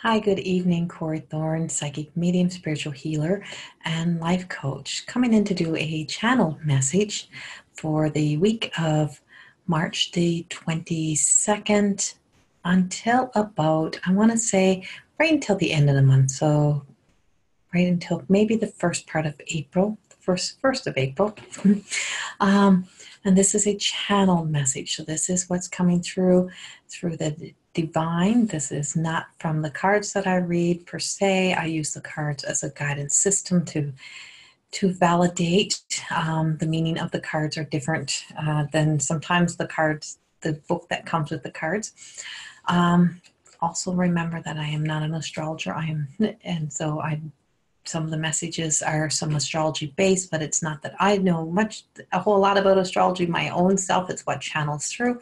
Hi, good evening. Corey Thorne, psychic medium, spiritual healer, and life coach, coming in to do a channel message for the week of March the 22nd until about, I want to say, right until the end of the month. So, right until maybe the first part of April, the first of April. um, and this is a channel message. So this is what's coming through the divine. This is not from the cards that I read per se. I use the cards as a guidance system to validate. The meaning of the cards are different than sometimes the book that comes with the cards. Also remember that I am not an astrologer. Some of the messages are some astrology based, but it's not that I know a whole lot about astrology my own self. It's what channels through.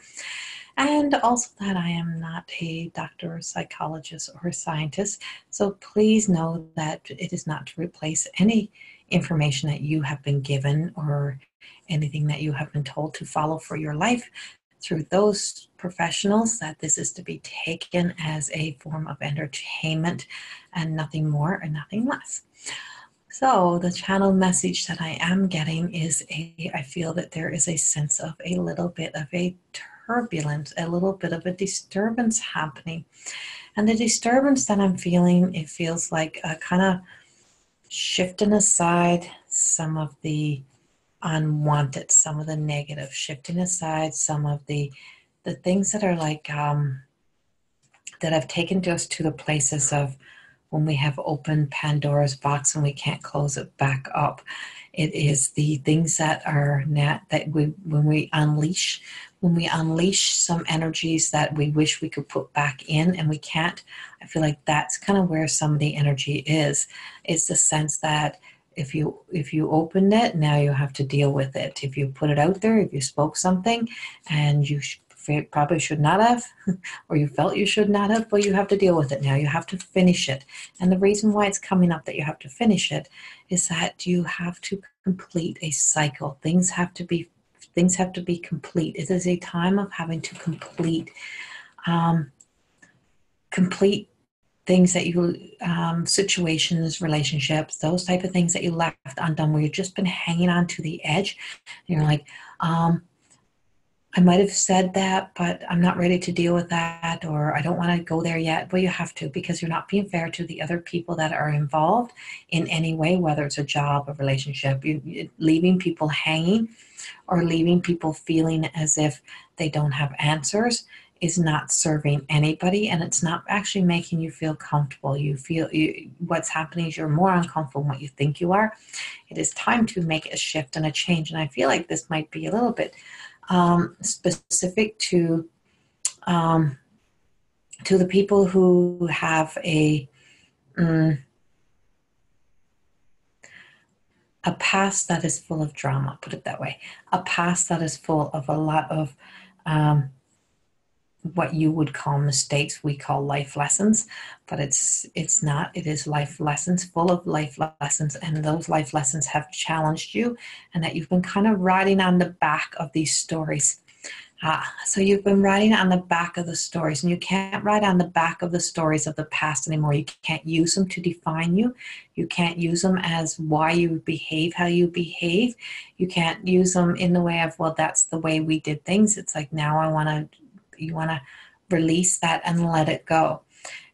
And also that I am not a doctor or psychologist or a scientist. So please know that it is not to replace any information that you have been given or anything that you have been told to follow for your life through those professionals, that this is to be taken as a form of entertainment and nothing more and nothing less. So the channel message that I am getting is I feel that there is a sense of a little bit of a turbulence, a little bit of a disturbance happening. And the disturbance that I'm feeling, it feels like a kind of shifting aside some of the unwanted, some of the negative, shifting aside some of the things that are like that have taken us to the places of when we have opened Pandora's box and we can't close it back up. It is the things that are when we unleash some energies that we wish we could put back in and we can't. I feel like that's kind of where some of the energy is. It's the sense that if you opened it, now you have to deal with it. If you put it out there, if you spoke something and you probably should not have, or you felt you should not have, well, you have to deal with it now. You have to finish it. And the reason why it's coming up that you have to finish it is that you have to complete a cycle. Things have to be complete. It is a time of having to complete things that you, situations, relationships, those type of things that you left undone, where you've just been hanging on to the edge. And you're like, I might have said that, but I'm not ready to deal with that, or I don't want to go there yet. Well, you have to, because you're not being fair to the other people that are involved in any way, whether it's a job, a relationship, you leaving people hanging or leaving people feeling as if they don't have answers is not serving anybody, and it's not actually making you feel comfortable. What's happening is you're more uncomfortable than what you think you are. It is time to make a shift and a change, and I feel like this might be a little bit specific to the people who have a past that is full of drama, put it that way, a past that is full of a lot of what you would call mistakes, we call life lessons, but it's not. It is life lessons, full of life lessons, and those life lessons have challenged you, and that you've been kind of riding on the back of these stories. So you've been riding on the back of the stories, and you can't ride on the back of the stories of the past anymore. You can't use them to define you. You can't use them as why you behave how you behave. You can't use them in the way of, well, that's the way we did things. It's like, now you want to release that and let it go.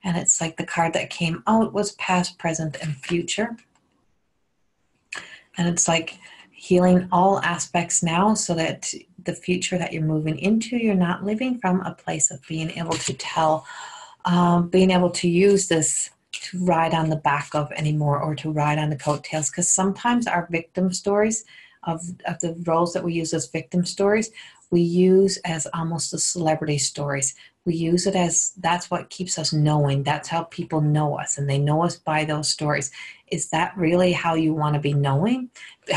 And it's like the card that came out was past, present, and future. And it's like healing all aspects now, so that the future that you're moving into, you're not living from a place of being able to tell, being able to use this to ride on the back of anymore, or to ride on the coattails. Because sometimes our victim stories of the roles that we use as victim stories, we use as almost the celebrity stories. We use it as, that's what keeps us knowing. That's how people know us, and they know us by those stories. Is that really how you want to be knowing,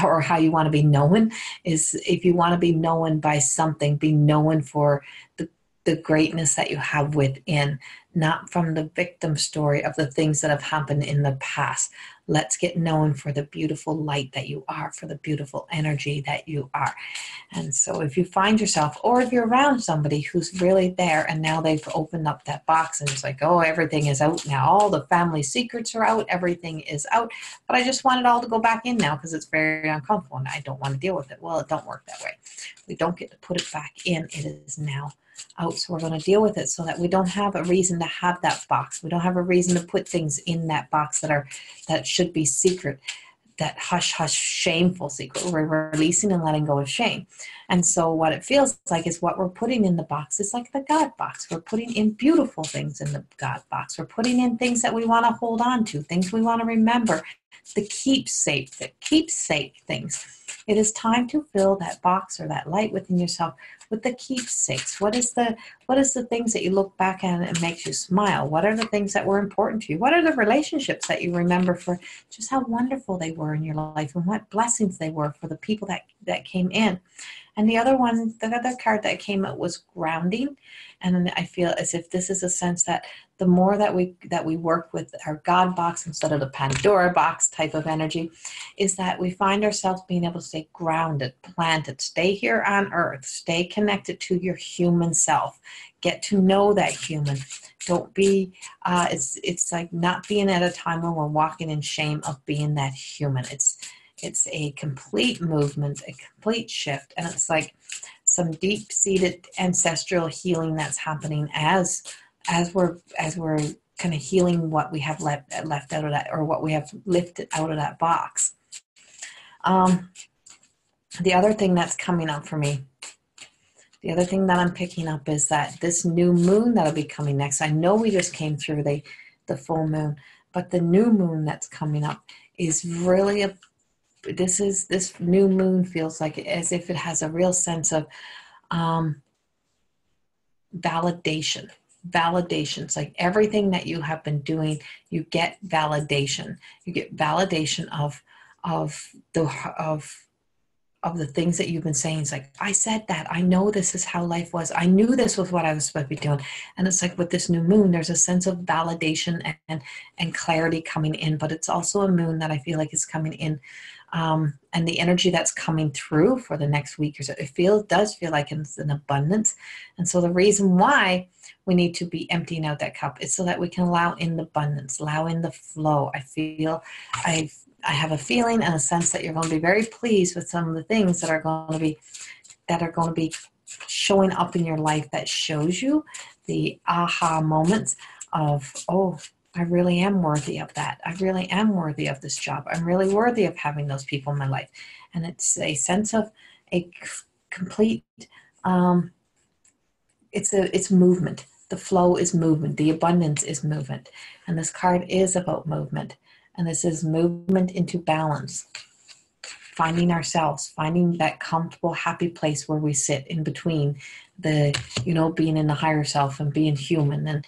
or how you want to be known? Is, if you want to be known by something, be known for the greatness that you have within, not from the victim story of the things that have happened in the past. Let's get known for the beautiful light that you are, for the beautiful energy that you are. And so if you find yourself, or if you're around somebody who's really there and now they've opened up that box and it's like, oh, everything is out now. All the family secrets are out. Everything is out. But I just want it all to go back in now because it's very uncomfortable and I don't want to deal with it. Well, it don't work that way. We don't get to put it back in. It is now out. So we're going to deal with it so that we don't have a reason to have that box. We don't have a reason to put things in that box that should be secret. That hush, hush, shameful secret. We're releasing and letting go of shame. And so what it feels like is what we're putting in the box is like the God box. We're putting in beautiful things in the God box. We're putting in things that we want to hold on to, things we want to remember, the keepsake things. It is time to fill that box or that light within yourself with the keepsakes. What is the things that you look back at and makes you smile? What are the things that were important to you? What are the relationships that you remember for just how wonderful they were in your life and what blessings they were for the people that came in? And the other card that came out was grounding. And I feel as if this is a sense that the more that we work with our God box instead of the Pandora box type of energy, is that we find ourselves being able to stay grounded, planted, stay here on earth, stay connected to your human self, get to know that human. Don't be, it's like not being at a time when we're walking in shame of being that human. It's a complete movement, a complete shift. And it's like some deep-seated ancestral healing that's happening as we're kind of healing what we have left out of that, or what we have lifted out of that box. The other thing that's coming up for me, the other thing that I'm picking up is that this new moon that'll be coming next. I know we just came through the full moon, but the new moon that's coming up is really this new moon feels like as if it has a real sense of validation. It's like everything that you have been doing, you get validation. You get validation of the things that you've been saying. It's like, I said that. I know this is how life was. I knew this was what I was supposed to be doing. And it's like with this new moon, there's a sense of validation and clarity coming in, but it's also a moon that I feel like is coming in. And the energy that's coming through for the next week or so, does feel like it's an abundance. And so the reason why we need to be emptying out that cup is so that we can allow in the abundance, allow in the flow. I have a feeling and a sense that you're going to be very pleased with some of the things that are going to be showing up in your life, that shows you the aha moments of, oh, I really am worthy of that. I really am worthy of this job. I'm really worthy of having those people in my life. And it's a sense of a complete, it's movement. The flow is movement. The abundance is movement. And this card is about movement. And this is movement into balance. Finding ourselves, finding that comfortable, happy place where we sit in between being in the higher self and being human, and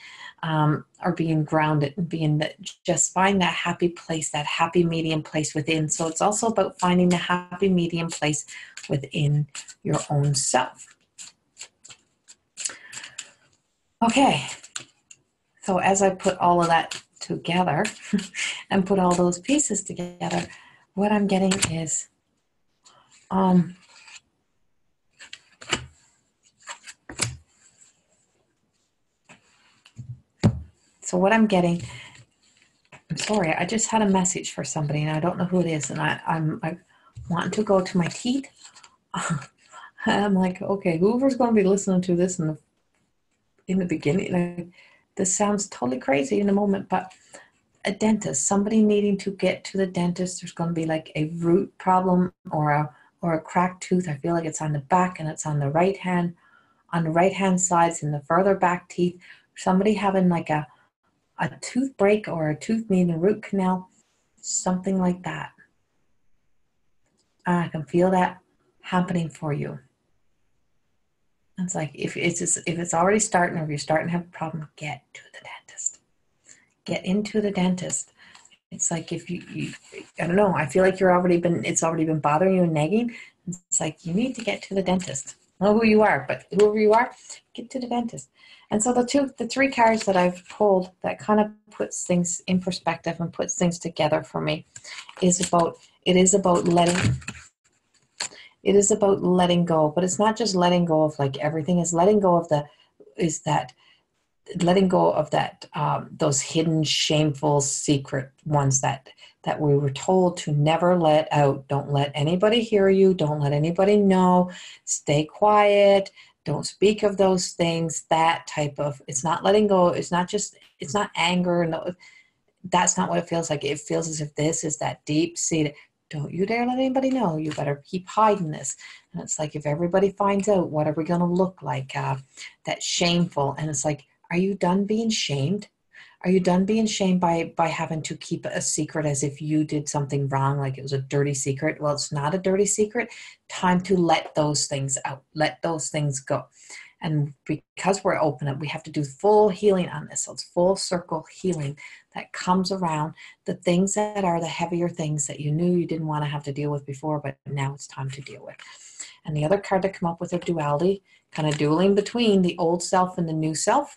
or being grounded and just find that happy place, that happy medium place within. So it's also about finding the happy medium place within your own self. Okay, so as I put all of that together and put all those pieces together, what I'm getting is I'm sorry, I just had a message for somebody and I don't know who it is, and I want to go to my teeth. I'm like, okay, whoever's going to be listening to this in the beginning, like, this sounds totally crazy in the moment, but a dentist, somebody needing to get to the dentist, there's going to be like a root problem or a cracked tooth. I feel like it's on the back and it's on the right hand side, it's in the further back teeth. Somebody having like a tooth break or a tooth needing a root canal, something like that. I can feel that happening for you. It's like if it's already starting, or if you're starting to have a problem, get to the dentist. Get into the dentist. It's like if you I don't know, I feel like it's already been bothering you and nagging. It's like you need to get to the dentist. Know who you are, but whoever you are, get to the dentist. And so the three cards that I've pulled that kind of puts things in perspective and puts things together for me is about, it is about letting go, but it's not just letting go of like everything. Is letting go of letting go of that, those hidden, shameful, secret ones that we were told to never let out. Don't let anybody hear you. Don't let anybody know. Stay quiet. Don't speak of those things. That type of, it's not letting go. It's not anger. No, that's not what it feels like. It feels as if this is that deep seated, don't you dare let anybody know. You better keep hiding this. And it's like, if everybody finds out, what are we going to look like? That shameful. And it's like, are you done being shamed? Are you done being shamed by having to keep a secret as if you did something wrong, like it was a dirty secret? Well, it's not a dirty secret. Time to let those things out. Let those things go. And because we're open, we have to do full healing on this. So it's full circle healing that comes around the things that are the heavier things that you knew you didn't want to have to deal with before, but now it's time to deal with. And the other card that come up with a duality, kind of dueling between the old self and the new self.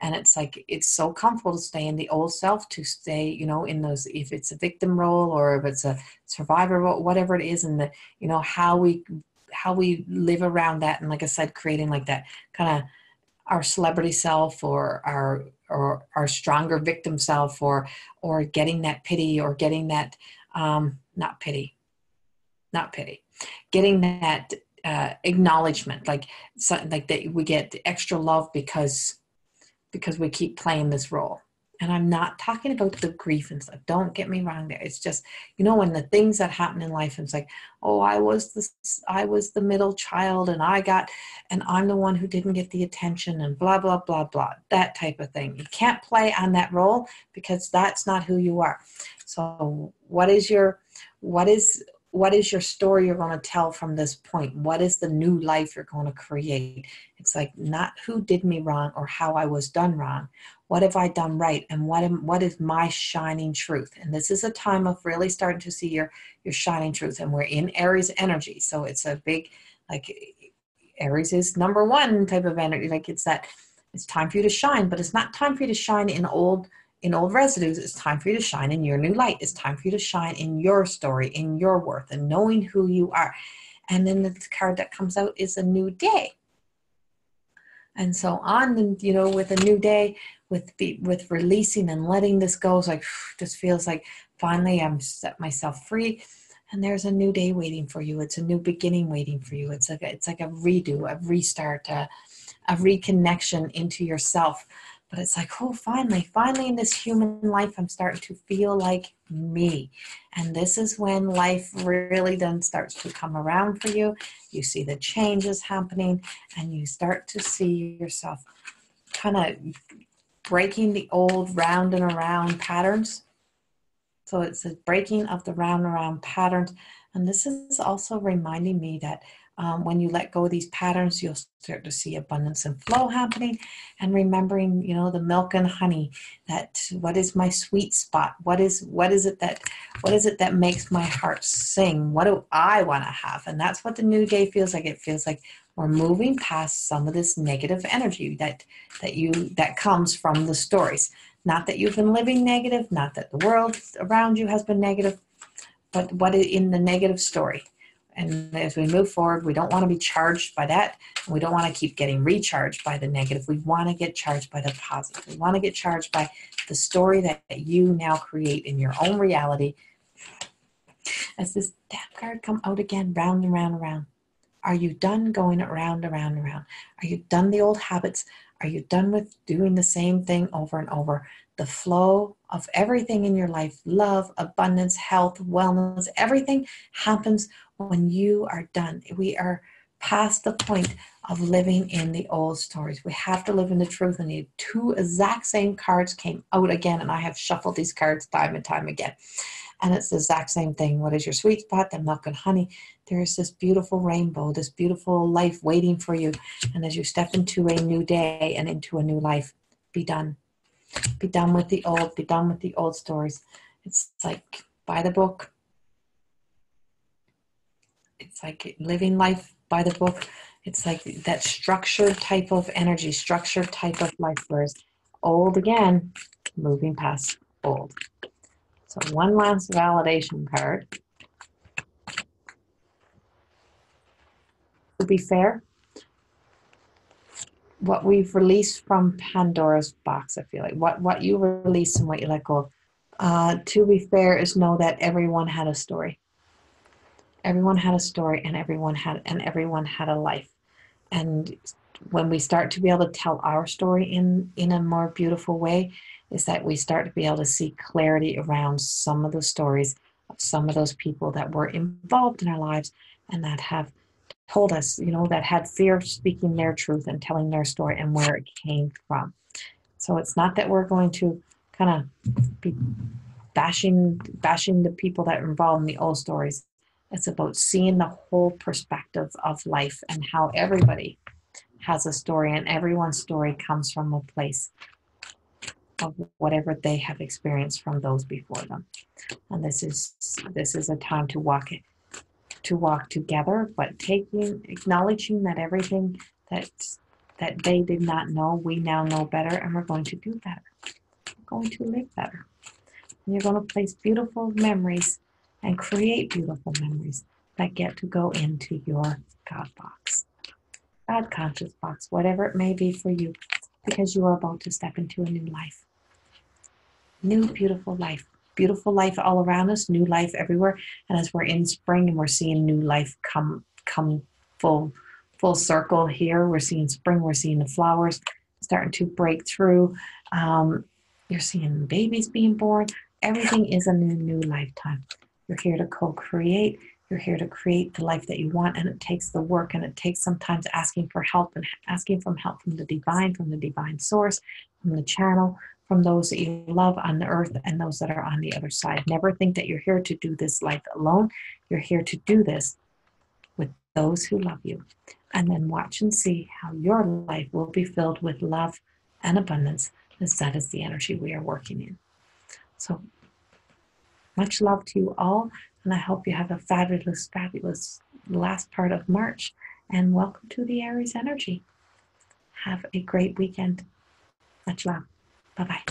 And it's like, it's so comfortable to stay in the old self, to stay, in those, if it's a victim role or if it's a survivor role, whatever it is, and the, how we live around that. And like I said, creating like that kind of our celebrity self or our stronger victim self, or getting that pity, or getting that, not pity, getting that acknowledgement, like that we get extra love because we keep playing this role. And I'm not talking about the grief and stuff. Don't get me wrong there. It's just, when the things that happen in life, it's like, oh, I was the middle child and I'm the one who didn't get the attention and blah, blah, blah, blah, that type of thing. You can't play on that role because that's not who you are. So what is your story you're going to tell from this point? What is the new life you're going to create? It's like, not who did me wrong or how I was done wrong. What have I done right? And what is my shining truth? And this is a time of really starting to see your shining truth. And we're in Aries energy. So it's a big, like, Aries is number one type of energy. Like, it's time for you to shine, but it's not time for you to shine in old residues. It's time for you to shine in your new light. It's time for you to shine in your story, in your worth, and knowing who you are. And then the card that comes out is a new day. And so with a new day, with releasing and letting this go, it's like, this feels like finally I'm set myself free. And there's a new day waiting for you. It's a new beginning waiting for you. It's like a redo, a restart, a reconnection into yourself. But it's like, oh, finally in this human life, I'm starting to feel like me. And this is when life really then starts to come around for you. You see the changes happening, and you start to see yourself kind of breaking the old round and around patterns. So it's a breaking of the round and around patterns. And this is also reminding me that when you let go of these patterns, you'll start to see abundance and flow happening. And remembering, the milk and honey, that what is my sweet spot? What is it that makes my heart sing? What do I want to have? And that's what the new day feels like. It feels like we're moving past some of this negative energy that comes from the stories. Not that you've been living negative, not that the world around you has been negative, but what is in the negative story. And as we move forward, we don't want to be charged by that. And we don't want to keep getting recharged by the negative. We want to get charged by the positive. We want to get charged by the story that you now create in your own reality. As this death card come out again, round and round and round. Are you done going around and round and round? Are you done the old habits? Are you done with doing the same thing over and over? The flow of everything in your life, love, abundance, health, wellness, everything happens when you are done. We are past the point of living in the old stories. We have to live in the truth. And the two exact same cards came out again, and I have shuffled these cards time and time again. And it's the exact same thing. What is your sweet spot? The milk and honey. There is this beautiful rainbow, this beautiful life waiting for you. And as you step into a new day and into a new life, be done. Be done with the old. Be done with the old stories. It's like, buy the book. It's like living life by the book. It's like that structured type of energy, structured type of life, whereas old again, moving past old. So one last validation card. To be fair, what we've released from Pandora's box, I feel like, what you release and what you let go of. To be fair is know that everyone had a story. Everyone had a story, and everyone had a life. And when we start to be able to tell our story in a more beautiful way, is that we start to be able to see clarity around some of the stories of some of those people that were involved in our lives and that have told us, that had fear of speaking their truth and telling their story and where it came from. So it's not that we're going to kind of be bashing the people that are involved in the old stories. It's about seeing the whole perspective of life and how everybody has a story, and everyone's story comes from a place of whatever they have experienced from those before them. And this is a time to walk together, but acknowledging that everything that they did not know, we now know better, and we're going to do better. We're going to live better. And you're going to place beautiful memories and create beautiful memories that get to go into your God box, God conscious box, whatever it may be for you, because you are about to step into a new life. New, beautiful life. Beautiful life all around us, new life everywhere. And as we're in spring and we're seeing new life come full circle here, we're seeing spring, we're seeing the flowers starting to break through. You're seeing babies being born. Everything is a new lifetime. You're here to co-create. You're here to create the life that you want, and it takes the work, and it takes sometimes asking for help and asking for help from the divine source, from the channel, from those that you love on the earth and those that are on the other side. Never think that you're here to do this life alone. You're here to do this with those who love you. And then watch and see how your life will be filled with love and abundance, as that is the energy we are working in. So much love to you all, and I hope you have a fabulous, fabulous last part of March, and welcome to the Aries energy. Have a great weekend. Much love. Bye-bye.